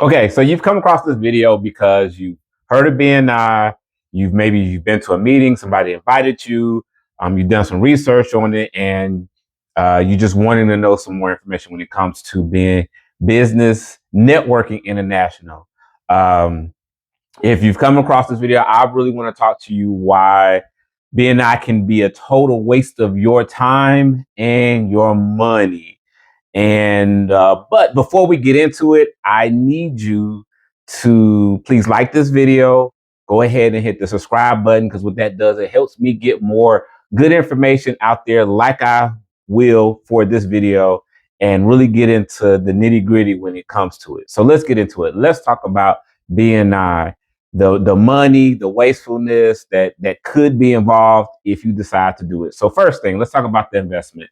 Okay, so you've come across this video because you heard of BNI, you've been to a meeting, somebody invited you, you've done some research on it, and you just wanting to know some more information when it comes to being business networking international. Um, if you've come across this video, I really want to talk to you why BNI can be a total waste of your time and your money. And but before we get into it, I need you to please like this video. Go ahead and hit the subscribe button, because what that does, it helps me get more good information out there like I will for this video, and really get into the nitty gritty when it comes to it. So let's get into it. Let's talk about BNI, the money, the wastefulness that could be involved if you decide to do it. So first thing, let's talk about the investment.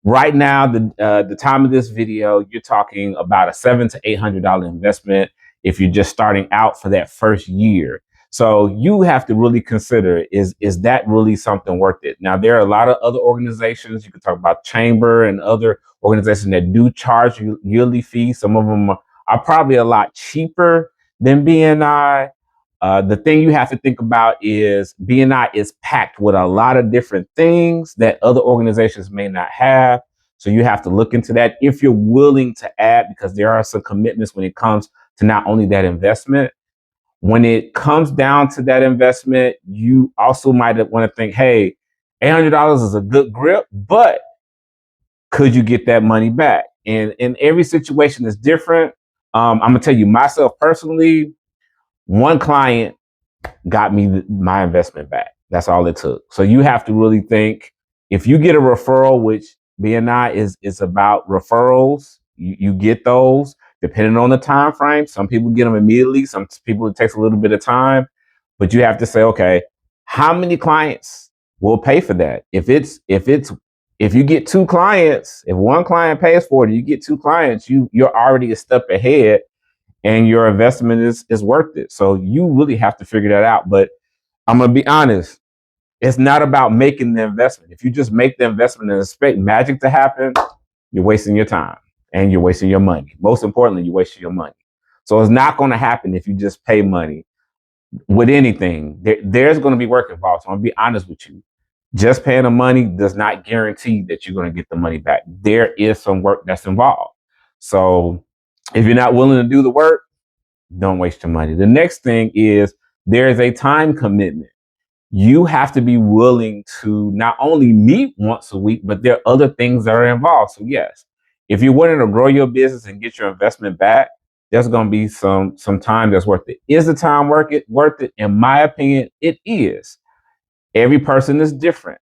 Right now, the time of this video, you're talking about a $700 to $800 investment if you're just starting out for that first year. So you have to really consider, is that really something worth it? Now, there are a lot of other organizations. You can talk about Chamber and other organizations that do charge you yearly fees. Some of them are probably a lot cheaper than BNI. The thing you have to think about is BNI is packed with a lot of different things that other organizations may not have. So you have to look into that if you're willing to add, because there are some commitments when it comes to not only that investment. When it comes down to that investment, you also might want to think, hey, $800 is a good grip, but could you get that money back? And every situation is different. I'm going to tell you myself personally, one client got me my investment back. That's all it took. So you have to really think, if you get a referral, which BNI is about referrals, you get those depending on the time frame. Some people get them immediately. Some people, it takes a little bit of time, but you have to say, okay, how many clients will pay for that? If you get two clients, if one client pays for it, you get two clients, you're already a step ahead, and your investment is worth it. So you really have to figure that out. But I'm gonna be honest, it's not about making the investment. If you just make the investment and expect magic to happen, you're wasting your time and you're wasting your money. Most importantly, you're wasting your money. So it's not going to happen if you just pay money with anything. There's going to be work involved. So I'm gonna be honest with you. Just paying the money does not guarantee that you're going to get the money back. There is some work that's involved. So if you're not willing to do the work, don't waste your money. The next thing is, there is a time commitment. You have to be willing to not only meet once a week, but there are other things that are involved. So yes, if you're willing to grow your business and get your investment back, there's going to be some time that's worth it. Is the time worth it? In my opinion, it is. Every person is different.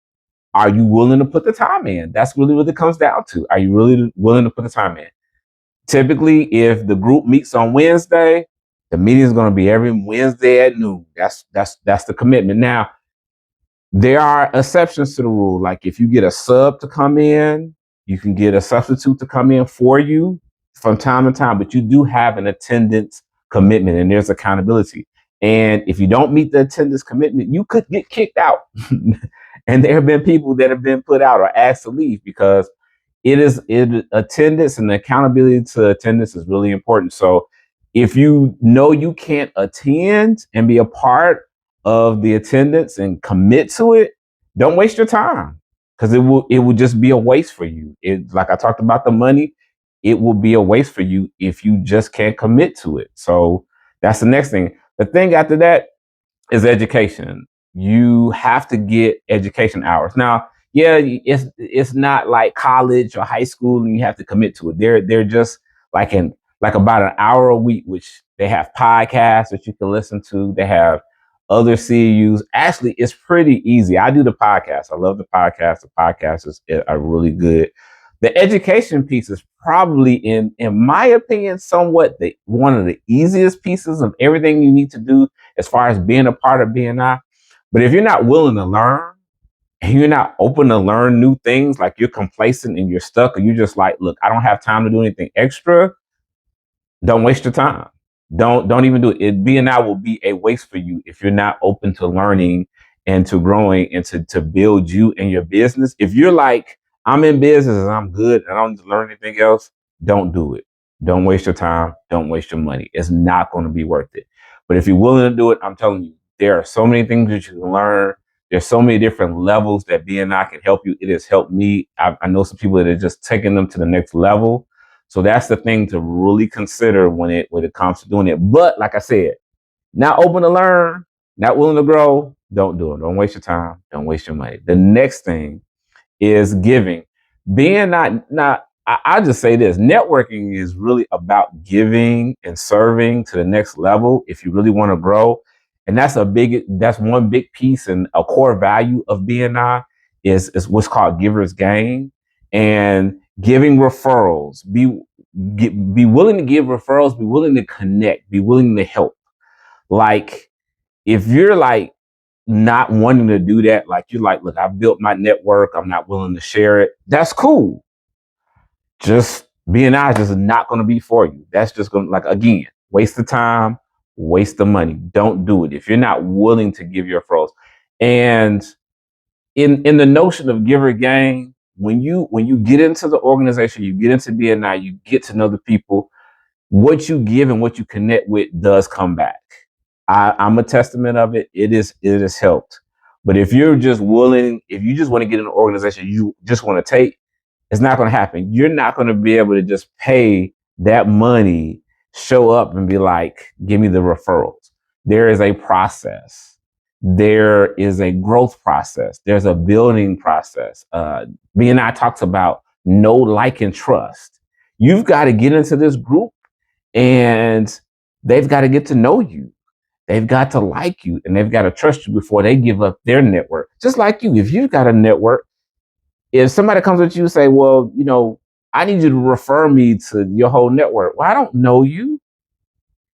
Are you willing to put the time in? That's really what it comes down to. Are you really willing to put the time in? Typically, if the group meets on Wednesday, the meeting is going to be every Wednesday at noon. That's the commitment. Now, there are exceptions to the rule. Like if you get a sub to come in, you can get a substitute to come in for you from time to time, but you do have an attendance commitment and there's accountability. And if you don't meet the attendance commitment, you could get kicked out. And there have been people that have been put out or asked to leave, because attendance and accountability to attendance is really important. So if you know you can't attend and be a part of the attendance and commit to it, don't waste your time, because it will just be a waste for you. It, like I talked about the money, it will be a waste for you if you just can't commit to it. So that's the next thing. The thing after that is education. You have to get education hours. Now, yeah, it's not like college or high school and you have to commit to it. They're just like about an hour a week, which they have podcasts that you can listen to. They have other CEUs. Actually, it's pretty easy. I do the podcast. I love the podcast. The podcasts are really good. The education piece is probably, in my opinion, somewhat one of the easiest pieces of everything you need to do as far as being a part of BNI. But if you're not willing to learn and you're not open to learn new things, like you're complacent and you're stuck, or you're just like, look, I don't have time to do anything extra, don't waste your time. Don't even do it. BNI will be a waste for you if you're not open to learning and to growing and to build you and your business. If you're like, I'm in business and I'm good and I don't need to learn anything else, don't do it. Don't waste your time. Don't waste your money. It's not going to be worth it. But if you're willing to do it, I'm telling you, there are so many things that you can learn. There's so many different levels that BNI can help you. It has helped me. I know some people that are just taking them to the next level. So that's the thing to really consider when it comes to doing it. But like I said, not open to learn, not willing to grow, don't do it. Don't waste your time. Don't waste your money. The next thing is giving. Being not I just say this, networking is really about giving and serving to the next level if you really want to grow. And that's one big piece and a core value of BNI is what's called giver's gain and giving referrals. Be willing to give referrals, be willing to connect, be willing to help. Like if you're like not wanting to do that, like you're like, look, I've built my network, I'm not willing to share it. That's cool. Just being honest is not going to be for you. That's just going to, like, again, waste the time, waste the money. Don't do it if you're not willing to give your referrals. And in the notion of giver gain, when you get into the organization, you get into BNI, you get to know the people, what you give and what you connect with does come back. I'm a testament of it. It has helped. But if you're just willing, if you just want to get in an organization, you just want to take, it's not going to happen. You're not going to be able to just pay that money, show up and be like, give me the referrals. There is a process. There is a growth process. There's a building process. BNI talks about know, like, and trust. You've got to get into this group and they've got to get to know you. They've got to like you and they've got to trust you before they give up their network. Just like you, if you've got a network, if somebody comes with you and say, well, I need you to refer me to your whole network. Well, I don't know you.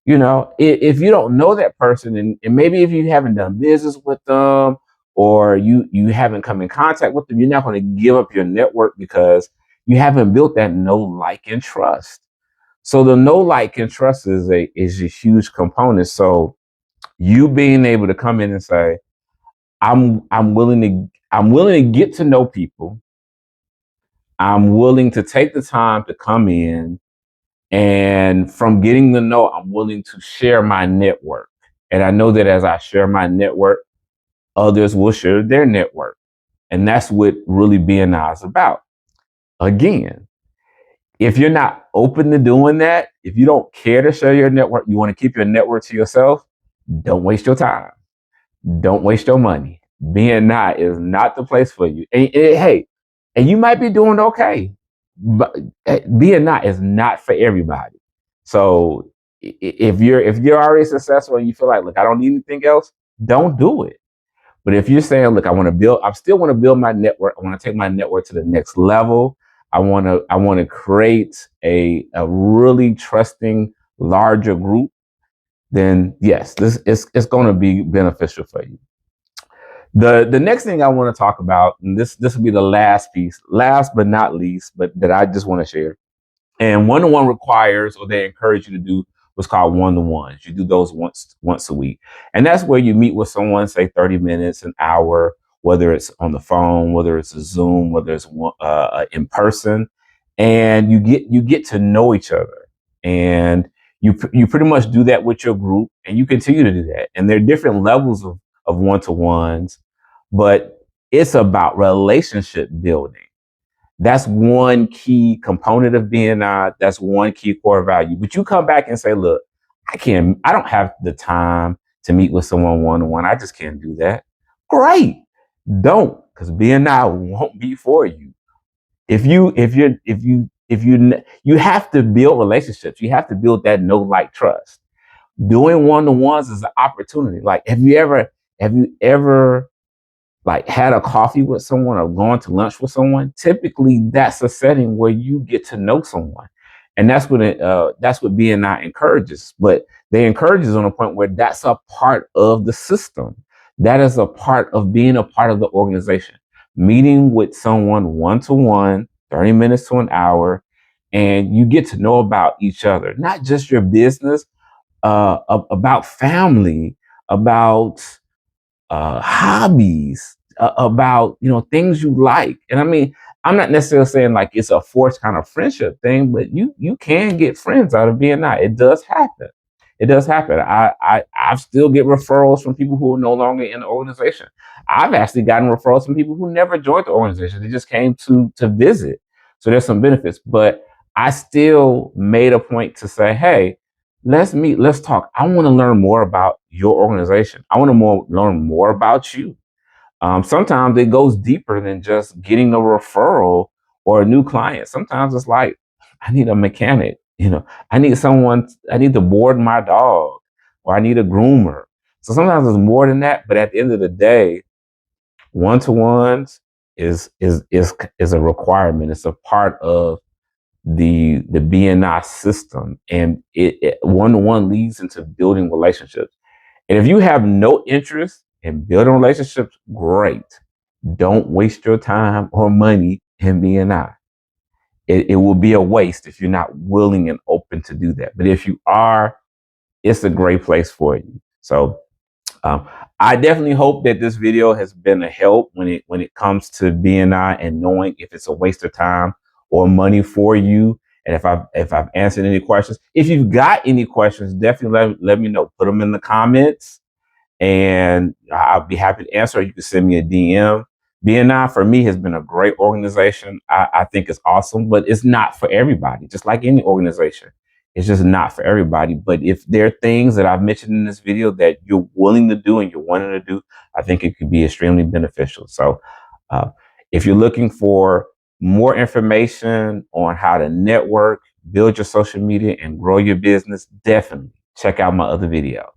If you don't know that person and maybe if you haven't done business with them or you haven't come in contact with them, you're not going to give up your network because you haven't built that know, like, and trust. So the know, like, and trust is a huge component. So you being able to come in and say, I'm willing to get to know people. I'm willing to take the time to come in, and from getting to know, I'm willing to share my network. And I know that as I share my network, others will share their network. And that's what really BNI is about. Again, if you're not open to doing that, if you don't care to share your network, you want to keep your network to yourself, don't waste your time. Don't waste your money. BNI is not the place for you. Hey, and you might be doing okay, but BNI is not for everybody. So if you're already successful and you feel like, look, I don't need anything else, don't do it. But if you're saying, look, I still want to build my network. I want to take my network to the next level. I want to create a really trusting larger group. Then yes, this is it's going to be beneficial for you. The next thing I want to talk about, and this will be the last piece, last but not least, but that I just want to share. And one-to-one requires, or they encourage you to do what's called one-to-ones. You do those once a week. And that's where you meet with someone, say 30 minutes, an hour, whether it's on the phone, whether it's a Zoom, whether it's in person, and you get to know each other. And you pretty much do that with your group, and you continue to do that. And there are different levels of one-to-ones, but it's about relationship building. That's one key component of BNI. That's one key core value. But you come back and say, look, I don't have the time to meet with someone one-on-one. I just can't do that. Great. Don't, because BNI won't be for you. You have to build relationships. You have to build that know, like, trust. Doing one-to-ones is an opportunity. Like, have you ever like had a coffee with someone or gone to lunch with someone? Typically that's a setting where you get to know someone. And that's what BNI encourages. But they encourage us on a point where that's a part of the system. That is a part of being a part of the organization. Meeting with someone one-to-one, 30 minutes to an hour, and you get to know about each other, not just your business, about family, about hobbies, about things you like. And I mean, I'm not necessarily saying like it's a forced kind of friendship thing, but you can get friends out of BNI. It does happen. It does happen. I still get referrals from people who are no longer in the organization. I've actually gotten referrals from people who never joined the organization. They just came to visit. So there's some benefits. But I still made a point to say, hey, let's meet, let's talk. I want to learn more about your organization. I want to learn more about you. Sometimes it goes deeper than just getting a referral or a new client. Sometimes it's like, I need a mechanic, I need someone, I need to board my dog, or I need a groomer. So sometimes it's more than that. But at the end of the day, one-to-ones is a requirement. It's a part of the BNI system, and it one-to-one leads into building relationships. And if you have no interest in building relationships, great. Don't waste your time or money in BNI. It will be a waste if you're not willing and open to do that. But if you are, it's a great place for you. So um, I definitely hope that this video has been a help when it comes to BNI and knowing if it's a waste of time or money for you. And if I've answered any questions, if you've got any questions, definitely let me know. Put them in the comments, and I'll be happy to answer. You can send me a DM. BNI for me has been a great organization. I think it's awesome, but it's not for everybody. Just like any organization, it's just not for everybody. But if there are things that I've mentioned in this video that you're willing to do and you're wanting to do, I think it could be extremely beneficial. So uh, if you're looking for more information on how to network, build your social media, and grow your business, definitely check out my other videos.